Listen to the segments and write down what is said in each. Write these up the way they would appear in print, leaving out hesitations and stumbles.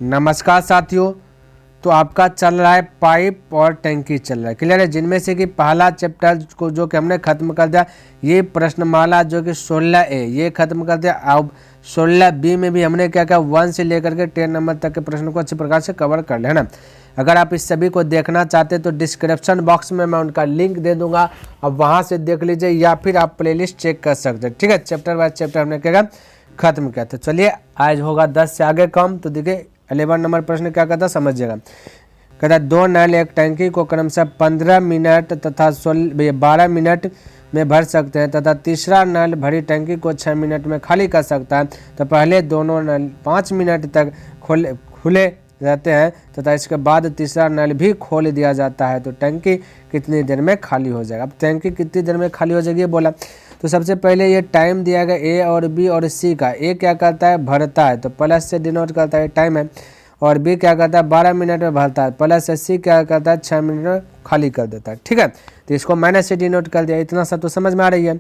नमस्कार साथियों। तो आपका चल रहा है पाइप और टैंकी चल रहा है, क्लियर है। जिनमें से कि पहला चैप्टर को जो कि हमने खत्म कर दिया, ये प्रश्नमाला जो कि 16A ये खत्म कर दिया। अब 16B में भी हमने क्या क्या 1 से लेकर के 10 नंबर तक के प्रश्न को अच्छी प्रकार से कवर कर लिया, है ना। अगर आप इस सभी को देखना चाहते तो डिस्क्रिप्शन बॉक्स में मैं उनका लिंक दे दूंगा, अब वहाँ से देख लीजिए या फिर आप प्लेलिस्ट चेक कर सकते हैं, ठीक है। चैप्टर वाइज चैप्टर हमने क्या खत्म किया। तो चलिए आज होगा 10 से आगे कम। तो देखिए 11 नंबर प्रश्न क्या कहता है समझिएगा। कहता है 2 नल एक टैंकी को क्रमशः 15 मिनट तथा 12 मिनट में भर सकते हैं तथा तीसरा नल भरी टैंकी को 6 मिनट में खाली कर सकता है। तो पहले दोनों नल 5 मिनट तक खुले रहते हैं तथा इसके बाद तीसरा नल भी खोल दिया जाता है। तो टैंकी कितनी देर में खाली हो जाएगा। अब टैंकी कितनी देर में खाली हो जाएगी ये बोला। तो सबसे पहले ये टाइम दिया गया ए और बी और सी का। ए क्या करता है भरता है, तो प्लस से डिनोट करता है टाइम है, और बी क्या करता है 12 मिनट में भरता है, प्लस से सी क्या करता है 6 मिनट में खाली कर देता है, ठीक है। तो इसको माइनस से डिनोट कर दिया। इतना सा तो समझ में आ रही है।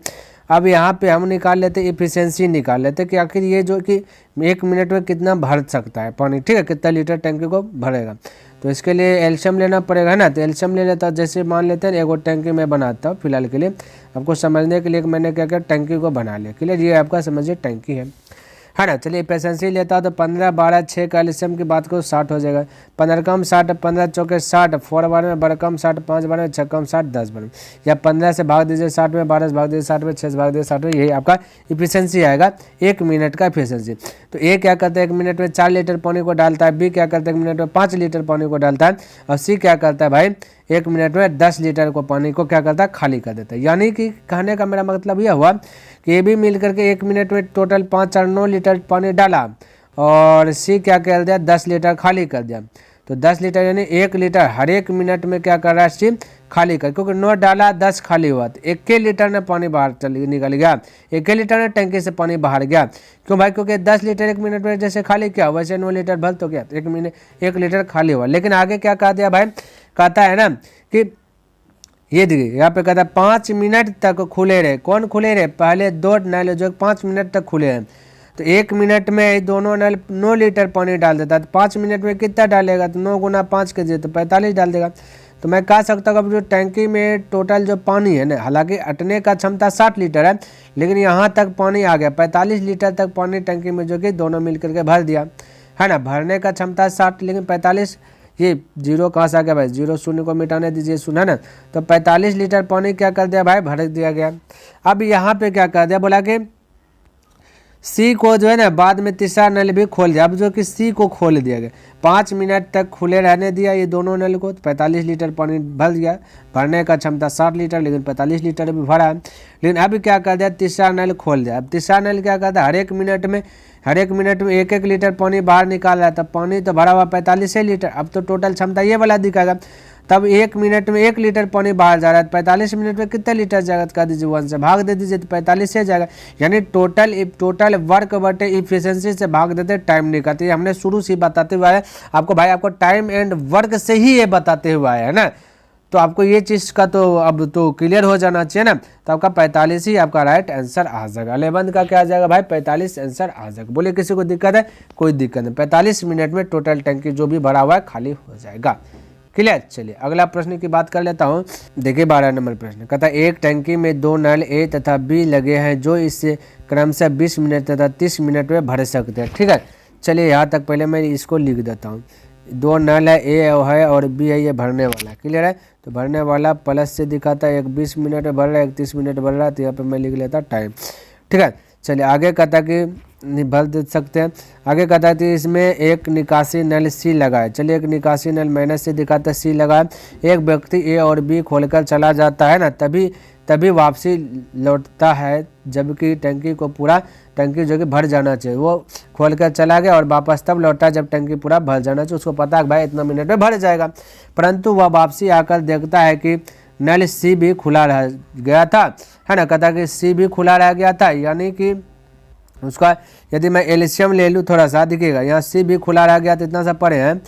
अब यहाँ पे हम निकाल लेते इफिशियंसी निकाल लेते कि आखिर ये जो कि 1 मिनट में कितना भर सकता है पानी, ठीक है, कितना लीटर टैंकी को भरेगा। तो इसके लिए एल्शियम लेना पड़ेगा ना। तो एल्शियम ले लेता, जैसे मान लेते हैं एगो टैंकी में बनाता हूँ फिलहाल के लिए, आपको समझने के लिए मैंने क्या किया टैंकी को बना लिया, क्लियर। ये आपका समझिए टैंकी है ना। चलिए एफिशिएंसी लेता तो 15 12 6 का एल्शियम की बात करो 60 हो जाएगा। 15 कम 60, 15 चौके 60, 4 बार में 12 कम 60, 5 बार में 6 कम 60, 10 बार में, या 15 से भाग दीजिए 60 में, 12 से भाग दीजिए 60 में, 6 से भाग दीजिए 60 में। यही आपका इफिशिएंसी आएगा 1 मिनट का इफिशिएंसी। तो ए क्या करता है 1 मिनट में 4 लीटर पानी को डालता है, बी क्या करता है 1 मिनट में 5 लीटर पानी को डालता है, और सी क्या करता है भाई 1 मिनट में 10 लीटर को पानी को क्या करता है खाली कर देता है। यानी कि कहने का मेरा मतलब यह हुआ कि ये भी मिल करके 1 मिनट में टोटल 5 और 9 लीटर पानी डाला, और सी क्या कर दिया 10 लीटर खाली कर दिया। तो 10 लीटर यानी 1 लीटर हर 1 मिनट में क्या कर रहा है सी खाली कर, क्योंकि 9 डाला 10 खाली हुआ, तो 1 लीटर में पानी बाहर निकल गया, 1 लीटर में टैंकी से पानी बाहर गया। क्यों भाई, क्योंकि 10 लीटर 1 मिनट में जैसे खाली किया वैसे 9 लीटर भर तो गया, 1 लीटर खाली हुआ। लेकिन आगे क्या कह दिया भाई, कहता है ना कि ये देखिए यहाँ पे कहता है 5 मिनट तक खुले रहे। कौन खुले रहे, पहले 2 नल जो 5 मिनट तक खुले हैं। तो 1 मिनट में दोनों नल 9 लीटर पानी डाल देता है, तो 5 मिनट में कितना डालेगा, तो 9 गुना 5 के दिए तो 45 डाल देगा। तो मैं कह सकता हूँ अब जो टैंकी में टोटल जो पानी है ना, हालांकि अटने का क्षमता 60 लीटर है, लेकिन यहाँ तक पानी आ गया 45 लीटर तक पानी टैंकी में जो कि दोनों मिल करके भर दिया, है ना। भरने का क्षमता 60 लेकिन 45, ये जीरो कहाँ से आ गया भाई, जीरो शून्य को मिटाने दीजिए, सुना ना। तो 45 लीटर पानी क्या कर दिया भाई भर दिया गया। अब यहाँ पे क्या कर दिया, बोला कि सी को जो है ना बाद में तीसरा नल भी खोल दिया। अब जो कि सी को खोल दिया गया, 5 मिनट तक खुले रहने दिया ये दोनों नल को, तो 45 लीटर पानी भर दिया। भरने का क्षमता 60 लीटर लेकिन 45 लीटर भी भरा है। लेकिन अभी क्या कर दिया तीसरा नल खोल दिया। अब तीसरा नल क्या करता है हर एक मिनट में 1-1 लीटर पानी बाहर निकाल रहा है, तब पानी तो भरा हुआ 45 लीटर। अब तो टोटल क्षमता ये वाला दिखाएगा, तब 1 मिनट में 1 लीटर पानी बाहर जा रहा है, 45 मिनट में कितने लीटर जाएगा, कर दीजिए 1 से भाग दे दीजिए तो 45 से जाएगा। यानी टोटल वर्क बटे इफिशिएंसी से भाग देते टाइम निकालते। हमने शुरू से बताते हुआ है आपको भाई, आपको टाइम एंड वर्क से ही ये बताते हुआ है ना। तो आपको ये चीज़ का तो अब तो क्लियर हो जाना चाहिए ना। तो आपका 45 ही आपका राइट आंसर आ जाएगा। 11 का क्या आ जाएगा भाई 45 आंसर आ जाएगा। बोले किसी को दिक्कत है, कोई दिक्कत नहीं। 45 मिनट में टोटल टैंकी जो भी भरा हुआ है खाली हो जाएगा, क्लियर। चलिए अगला प्रश्न की बात कर लेता हूँ। देखिए 12 नंबर प्रश्न कहता है एक टैंकी में 2 नल ए तथा बी लगे हैं जो इससे क्रमशः 20 मिनट तथा 30 मिनट में भर सकते हैं, ठीक है। चलिए यहाँ तक पहले मैं इसको लिख देता हूँ। 2 नल है, ए है और बी है, ये भरने वाला, क्लियर है। तो भरने वाला प्लस से दिखाता है, एक 20 मिनट में भर रहा है, एक 30 मिनट भर रहा है। तो यहाँ पे मैं लिख लेता टाइम, ठीक है। चलिए आगे कहता कि भर दे सकते हैं। आगे कहता है इसमें एक निकासी नल सी लगा है। चलिए एक निकासी नल माइनस से दिखाता है सी लगा है। एक व्यक्ति ए और बी खोलकर चला जाता है ना, तभी वापसी लौटता है, जबकि टंकी जो कि भर जाना चाहिए। वो खोलकर चला गया और वापस तब लौटा जब टंकी पूरा भर जाना चाहिए। उसको पता है भाई इतना मिनट में भर जाएगा, परंतु वह वापसी आकर देखता है कि नल सी भी खुला रह गया था, है ना। कहता कि सी भी खुला रह गया था, यानी कि उसका यदि मैं एल्शियम ले लूँ थोड़ा सा दिखेगा, यहाँ सी भी खुला रह गया तो इतना सा पढ़े हैं।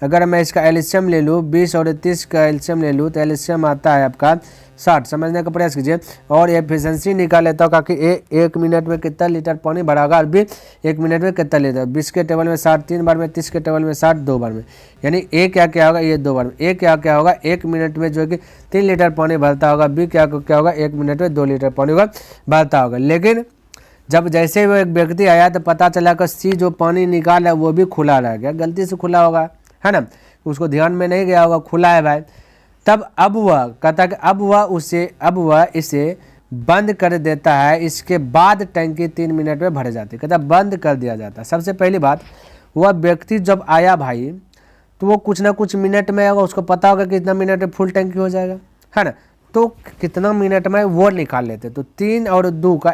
अगर मैं इसका एलसीएम ले लूँ 20 और 30 का एलसीएम ले लूँ तो एलसीएम आता है आपका 60। समझने का प्रयास कीजिए। और एफिशिएंसी निकाल लेता हूँ कि एक मिनट में कितना लीटर पानी भरागा, और भी 1 मिनट में कितना लीटर। 20 के टेबल में 60 3 बार में, 30 के टेबल में 60 2 बार में, यानी ए क्या होगा, ये 2 बार में। ए क्या होगा, 1 मिनट में जो है कि 3 लीटर पानी भरता होगा। बी क्या होगा, 1 मिनट में 2 लीटर पानी भरता होगा। लेकिन जब जैसे वो एक व्यक्ति आया तो पता चला कि सी जो पानी निकाला वो भी खुला रह गया, गलती से खुला होगा, है ना, उसको ध्यान में नहीं गया होगा, खुला है भाई। तब अब वह कहता कि अब वह इसे बंद कर देता है, इसके बाद टंकी 3 मिनट में भर जाती है। कहता बंद कर दिया जाता है। सबसे पहली बात, वह व्यक्ति जब आया भाई तो वो कुछ ना कुछ मिनट में होगा, उसको पता होगा कि इतना मिनट में फुल टंकी हो जाएगा, है ना, तो कितना मिनट में वो निकाल लेते। तो 3 और 2 का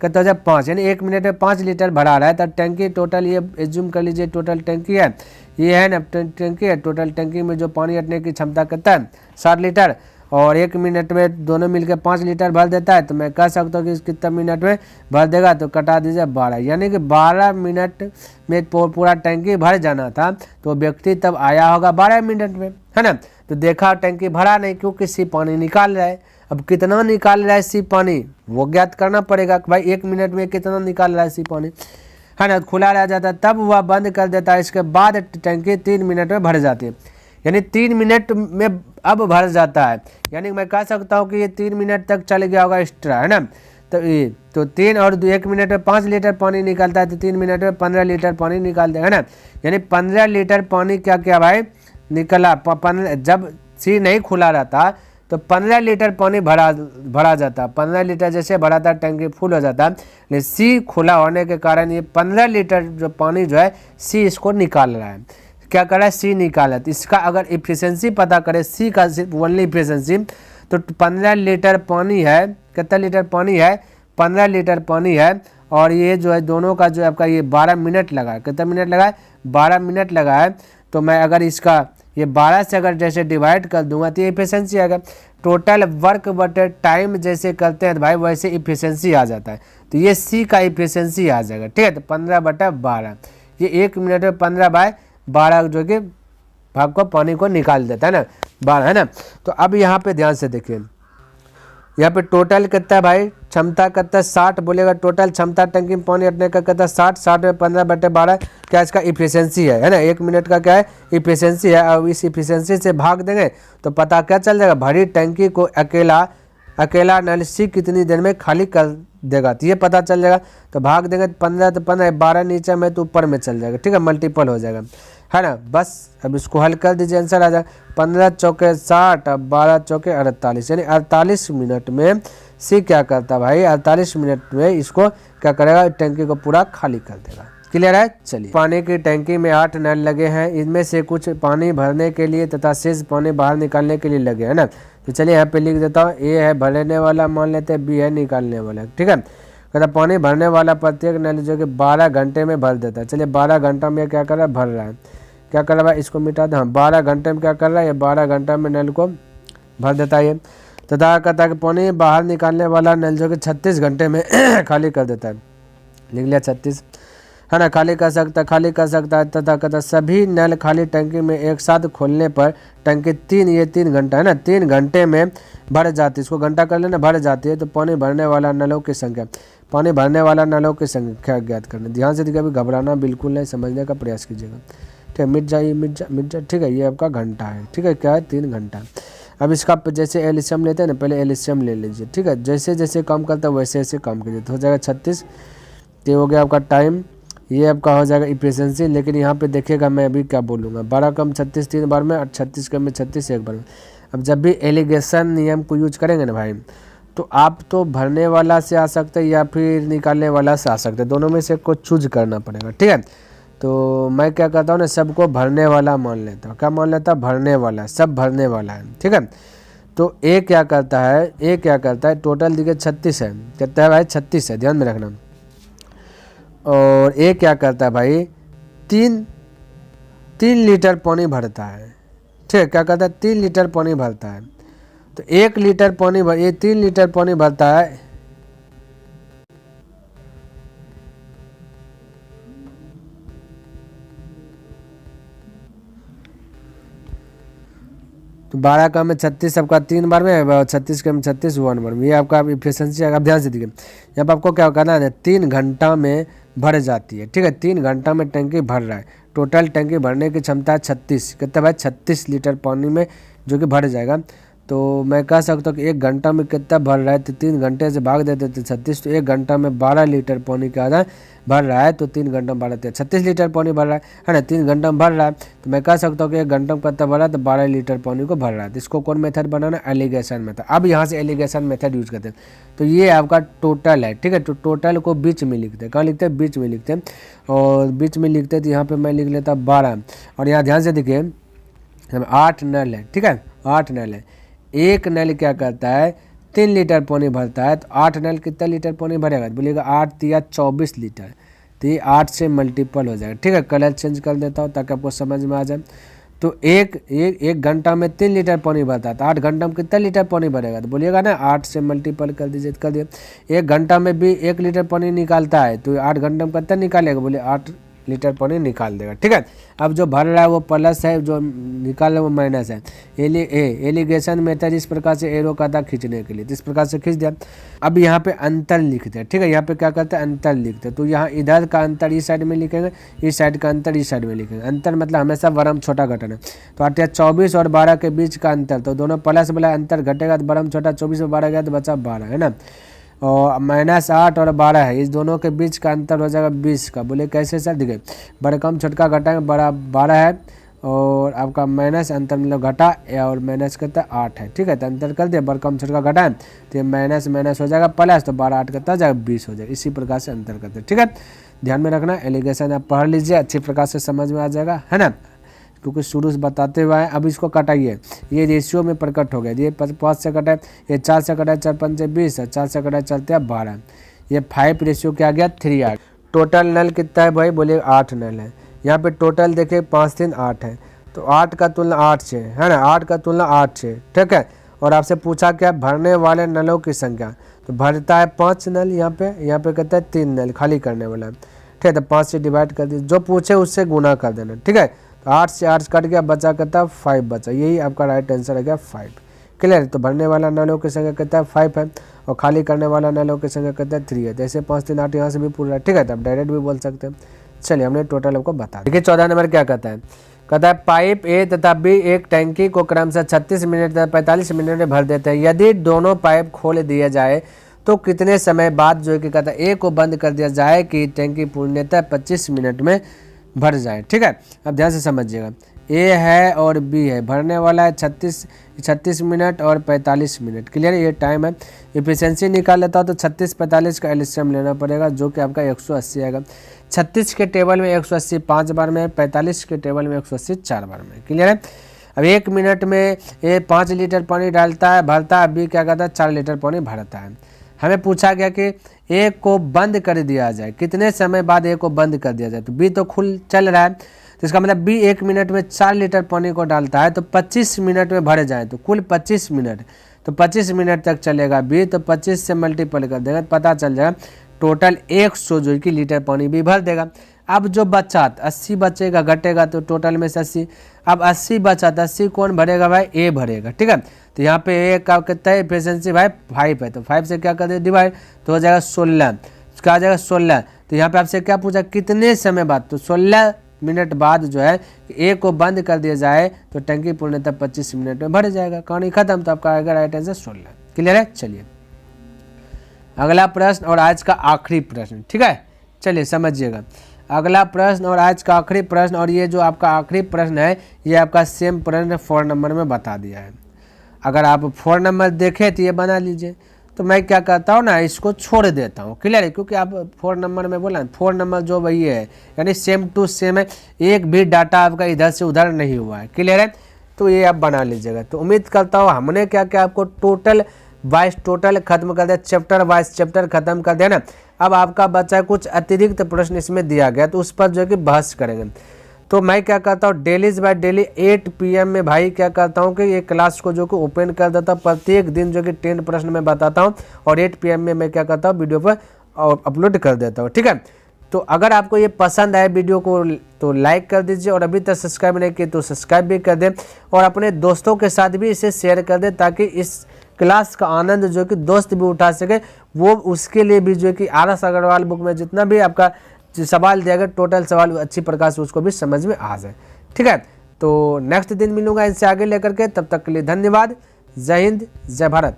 कहता है 5, यानी 1 मिनट में 5 लीटर भरा रहा है। तो टंकी टोटल ये एज्यूम कर लीजिए टोटल टंकी है, ये है ना टंकी है। टोटल टंकी में जो पानी हटने की क्षमता कहता है 60 लीटर, और 1 मिनट में दोनों मिलकर 5 लीटर भर देता है। तो मैं कह सकता हूँ कि कितना मिनट में भर देगा, तो कटा दीजिए 12, यानी कि 12 मिनट में पूरा टंकी भर जाना था। तो व्यक्ति तब आया होगा 12 मिनट में, है ना। तो देखा टंकी भरा नहीं, क्योंकि सी पानी निकाल रहा है। अब कितना निकाल रहा है सी पानी वो ज्ञात करना पड़ेगा कि भाई 1 मिनट में कितना निकाल रहा है सी पानी, है ना। खुला रह जाता है, तब वह बंद कर देता है, इसके बाद टंकी 3 मिनट में भर जाती है, यानी 3 मिनट में अब भर जाता है। यानी मैं कह सकता हूँ कि ये 3 मिनट तक चल गया होगा एक्स्ट्रा, है ना। तो 3 और 1 मिनट में 5 लीटर पानी निकलता है, तो 3 मिनट में 15 लीटर पानी निकालते हैं, है ना। यानी 15 लीटर पानी क्या भाई निकला। जब सी नहीं खुला रहता तो 15 लीटर पानी भरा जाता। 15 लीटर जैसे भरा था टंकी फुल हो जाता, लेकिन सी खुला होने के कारण ये 15 लीटर जो पानी जो है सी इसको निकाल रहा है। क्या कर रहा है, सी निकाला। तो इसका अगर इफिशिएंसी पता करें सी का सिर्फ ओनली इफिशिएंसी, तो 15 लीटर पानी है, कितना लीटर पानी है, 15 लीटर पानी है। और ये जो है दोनों का जो है आपका ये 12 मिनट लगा है। कितना मिनट लगा है, 12 मिनट लगा है। तो मैं अगर इसका ये 12 से अगर जैसे डिवाइड कर दूंगा तो ये इफिशिएंसी आएगा। टोटल वर्क बटे टाइम जैसे करते हैं तो भाई वैसे इफिशिएंसी आ जाता है। तो ये सी का इफिशिएंसी आ जाएगा, ठीक है। तो 15/12, ये 1 मिनट में 15/12 जो कि भाग को पानी को निकाल देता है ना, 12, है ना। तो अब यहाँ पे ध्यान से देखिए, यहाँ पे टोटल कितना है भाई, क्षमता कितना है 60 बोलेगा। टोटल क्षमता टंकी में पानी हटने का कितना 60 में 15/12 क्या इसका इफिशिएंसी है ना। 1 मिनट का क्या है इफिशिएंसी है। अब इस इफिशिएंसी से भाग देंगे तो पता क्या चल जाएगा, भरी टंकी को अकेला नल सी कितनी देर में खाली कर देगा, तो ये पता चल जाएगा। तो भाग देंगे 15 तो 15, 12 नीचे में तो ऊपर में चल जाएगा, ठीक है, मल्टीपल हो जाएगा, है ना। बस अब इसको हल कर दीजिए, आंसर आ जाएगा 15 चौके 60, अब 12 चौके 48, यानी 48 मिनट में सी क्या करता भाई, 48 मिनट में इसको क्या करेगा, टंकी को पूरा खाली कर देगा। क्लियर है। चलिए, पानी की टंकी में 8 नल लगे हैं, इनमें से कुछ पानी भरने के लिए तथा शेष पानी बाहर निकालने के लिए लगे, है ना। तो चलिए यहाँ पे लिख देता हूँ, ए है भरने वाला मान लेते हैं, बी है निकालने वाला, ठीक है। कहता पानी भरने वाला प्रत्येक नल जो कि 12 घंटे में भर देता है। चलिए 12 घंटा में क्या कर रहा है, भर रहा है। क्या कर रहा है, इसको मिटा दो। हाँ, 12 घंटे में क्या कर रहा है, ये 12 घंटा में नल को भर देता है ये। तथा कहता है कि पानी बाहर निकालने वाला नल जो कि 36 घंटे में खाली कर देता है। लिख लिया 36, है ना, खाली कर सकता है। तथा कहता सभी नल खाली टंकी में एक साथ खोलने पर टंकी 3 घंटा, है ना, 3 घंटे में भर जाती है। इसको घंटा कर लेना, भर जाती है। तो पानी भरने वाला नलों की संख्या ज्ञात करना। ध्यान से देखिए, अभी घबराना बिल्कुल नहीं, समझने का प्रयास कीजिएगा, ठीक है। मिट जा, ठीक है। ये आपका घंटा है, ठीक है, क्या है 3 घंटा। अब इसका जैसे एलसीएम लेते हैं ना, पहले एलसीएम ले लीजिए, ठीक है। जैसे जैसे कम करता है वैसे वैसे कम कीजिए, तो हो जाएगा 36। ये हो गया आपका टाइम, ये आपका हो जाएगा इफिशिएंसी। लेकिन यहाँ पे देखिएगा मैं अभी क्या बोलूँगा, 12 कम 36 3 बार में, और 36 कम में 36 एक बार में। अब जब भी एलिगेशन नियम को यूज करेंगे ना भाई, तो आप तो भरने वाला से आ सकते हैं या फिर निकालने वाला से आ सकते हैं, दोनों में से को चूज करना पड़ेगा, ठीक है। तो मैं क्या करता हूँ ना, सबको भरने वाला मान लेता हूँ। क्या मान लेता हूँ, भरने वाला, सब भरने वाला है, ठीक है। तो ए क्या करता है, टोटल देखिए 36 है, कितना है भाई 36 है, ध्यान में रखना। और ए क्या करता है भाई, 3 लीटर पानी भरता है, ठीक है। क्या करता है, 3 लीटर पानी भरता है। तो 1 लीटर पानी ये 3 लीटर पानी भरता है। तो 12 का में 36 आपका 3 बार में, 36 का में 36 1 बार में। ये आपका इफिशियंसी आप ध्यान से देखिए। यहाँ पर आपको क्या करना है, 3 घंटा में भर जाती है, ठीक है। 3 घंटा में टंकी भर रहा है। टोटल टंकी भरने की क्षमता है 36, कितना भाई 36 लीटर पानी में जो कि भर जाएगा। तो मैं कह सकता हूँ कि 1 घंटा में कितना भर रहा है, तो 3 घंटे से भाग देते थे 36, तो 1 घंटा में 12 लीटर पानी का आधा भर रहा है। तो 3 घंटा में 12 36 लीटर पानी भर रहा है ना, 3 घंटा में भर रहा है। तो मैं कह सकता हूँ कि 1 घंटा में कितना भर रहा है, तो 12 लीटर पानी को भर रहा है। तो इसको कौन मेथड बनाना है, एलिगेशन मेथड। अब यहाँ से एलिगेशन मेथड यूज करते हैं। तो ये आपका टोटल है, ठीक है। तो टोटल को बीच में लिखते हैं, कहाँ लिखते हैं, बीच में लिखते हैं। और बीच में लिखते हैं तो यहाँ पर मैं लिख लेता 12। और यहाँ ध्यान से देखिए 8 नल है, ठीक है, 8 नल है। एक नल क्या करता है, 3 लीटर पानी भरता है। तो 8 नल कितना लीटर पानी भरेगा, बोलिएगा 8 या 24 लीटर। तो ये 8 से मल्टीपल हो जाएगा, ठीक है। कलर चेंज कर देता हूँ ताकि आपको समझ में आ जाए। तो एक घंटा में 3 लीटर पानी भरता है, तो 8 घंटा में कितना लीटर पानी भरेगा, तो बोलिएगा ना 8 से मल्टीपल कर दीजिए, कर दिए। 1 घंटा में भी 1 लीटर पानी निकालता है, तो 8 घंटा में कितना निकालेगा, बोले 8 लीटर पानी निकाल देगा, ठीक है। अब जो भर रहा है वो प्लस है, जो निकाल रहा है वो माइनस है। एलिगेशन मेथड इस प्रकार से एरो का था खींचने के लिए, तो इस प्रकार से खींच दिया। अब यहाँ पे अंतर लिखते हैं, ठीक है। यहाँ पे क्या करते हैं, अंतर लिखते हैं। तो यहाँ इधर का अंतर इस साइड में लिखेंगे, इस साइड का अंतर इस साइड में लिखेंगे। अंतर मतलब हमेशा बड़ा छोटा घटाना। तो 8 या 24 और 12 के बीच का अंतर, तो दोनों प्लस वाला अंतर घटेगा तो बड़ा छोटा, 24 और 12 गया तो बचा 12, है ना। और -8 और 12 है, इस दोनों के बीच का अंतर हो जाएगा 20 का। बोले कैसे सर, देखिए बड़ा कम छोटका घटाएंगे, बड़ा 12 है और आपका माइनस अंतर मतलब घटा और माइनस करता 8 है, ठीक है। तो अंतर कर दिया, बड़ा कम छोटका घटाएं तो ये माइनस माइनस हो जाएगा प्लस, तो 12 8 करता जाएगा 20 हो जाएगा। इसी प्रकार से अंतर करते हैं, ठीक है। ध्यान में रखना, एलिगेशन आप पढ़ लीजिए, अच्छी प्रकार से समझ में आ जाएगा, है ना, क्योंकि शुरू से बताते हुए हैं। अब इसको कटाइए, ये रेशियो में प्रकट हो गया। ये 5 से कटा, ये 4 से कटा, 4 5 से 20 है, 4 से कटा चलते हैं 12। ये 5 रेशियो क्या गया 3 8। टोटल नल कितना है भाई, बोलिए 8 नल है। यहाँ पे टोटल देखिए 5 3 8 है, तो 8 का तुलना 8 से है ना, 8 का तुलना 8 से, ठीक है। और आपसे पूछा क्या, भरने वाले नलों की संख्या, तो भरता है 5 नल, यहाँ पे कहता है 3 नल खाली करने वाला, ठीक है। तो 5 से डिवाइड कर दीजिए, जो पूछे उससे गुना कर देना, ठीक है। तो 8 से 8 कट गया, बचा कितना 5 बचा, यही आपका राइट आंसर है क्या 5, क्लियर। तो भरने वाला नलों की संख्या कितना 5 है और खाली करने वाला नलों की संख्या कितना 3 है। जैसे 5 3 8 यहाँ से भी पूरा, ठीक है। तो आप डायरेक्ट भी बोल सकते हैं। चलिए हमने टोटल आपको बता दिया। देखिए 14 नंबर क्या कहता है, कहता है पाइप ए तथा बी एक टैंकी को क्रमशः 36 मिनट तथा 45 मिनट में भर देते हैं। यदि दोनों पाइप खोल दिया जाए तो कितने समय बाद जो है कि कहता है ए को बंद कर दिया जाए कि टैंकी पूर्णतः 25 मिनट में भर जाए, ठीक है। अब ध्यान से समझिएगा, ए है और बी है, भरने वाला है 36 मिनट और 45 मिनट, क्लियर। ये टाइम है। इफिशियंसी निकाल लेता हो तो 36 45 का एलसीएम लेना पड़ेगा, जो कि आपका 180 आएगा। 36 के टेबल में 180 5 बार में, 45 के टेबल में 180 4 बार में, क्लियर है। अब 1 मिनट में ये 5 लीटर पानी डालता है, भरता है, बी क्या करता है 4 लीटर पानी भरता है। हमें पूछा गया कि ए को बंद कर दिया जाए, कितने समय बाद ए को बंद कर दिया जाए। तो बी तो खुल चल रहा है, तो इसका मतलब बी 1 मिनट में 4 लीटर पानी को डालता है, तो 25 मिनट में भरे जाए, तो कुल 25 मिनट, तो 25 मिनट तक चलेगा बी। तो 25 से मल्टीपल कर देगा, पता चल जाएगा टोटल 100 जो कि लीटर पानी भी भर देगा। अब जो बचा 80 बचेगा, घटेगा, तो टोटल में से 80, अब 80 बचा, 80 कौन भरेगा भाई, ए भरेगा, ठीक है। तो यहाँ पे ए का कितना है एफिशिएंसी भाई 5 है, तो 5 से क्या कर दे डिवाइड, तो हो जाएगा 16, क्या आ जाएगा 16। तो यहाँ पे आपसे क्या पूछा कितने समय बाद, तो 16 मिनट बाद जो है ए को बंद कर दिया जाए तो टंकी पूर्णतः 25 मिनट में भर जाएगा, कहानी खत्म। तो आपका आएगा राइट आंसर 16, क्लियर है। चलिए अगला प्रश्न और आज का आखिरी प्रश्न, ठीक है। चलिए समझिएगा, अगला प्रश्न और आज का आखिरी प्रश्न, और ये जो आपका आखिरी प्रश्न है ये आपका सेम प्रश्न 4 नंबर में बता दिया है। अगर आप 4 नंबर देखें तो ये बना लीजिए, तो मैं क्या करता हूँ ना, इसको छोड़ देता हूँ, क्लियर है। क्योंकि आप 4 नंबर में बोला 4 नंबर जो वही है, यानी सेम टू सेम है, एक भी डाटा आपका इधर से उधर नहीं हुआ है, क्लियर है। तो ये आप बना लीजिएगा। तो उम्मीद करता हूँ हमने क्या क्या आपको टोटल वाइज टोटल खत्म कर दिया, चैप्टर वाइज चैप्टर खत्म कर दिया ना। अब आपका बच्चा कुछ अतिरिक्त प्रश्न इसमें दिया गया, तो उस पर जो है कि बहस करेंगे। तो मैं क्या करता हूँ डेलीज बाय डेली 8 PM में भाई क्या करता हूँ कि ये क्लास को जो कि ओपन कर देता हूँ, प्रत्येक दिन जो कि 10 प्रश्न में बताता हूँ, और 8 PM में मैं क्या करता हूँ वीडियो पर अपलोड कर देता हूँ, ठीक है। तो अगर आपको ये पसंद आए वीडियो को तो लाइक कर दीजिए, और अभी तक सब्सक्राइब नहीं किए तो सब्सक्राइब भी कर दें, और अपने दोस्तों के साथ भी इसे शेयर कर दें, ताकि इस क्लास का आनंद जो कि दोस्त भी उठा सके। वो उसके लिए भी जो कि आर.एस. अग्रवाल बुक में जितना भी आपका सवाल दिया गया, टोटल सवाल अच्छी प्रकार से उसको भी समझ में आ जाए। ठीक है, तो नेक्स्ट दिन मिलूंगा इनसे आगे लेकर के। तब तक के लिए धन्यवाद। जय हिंद, जय भारत।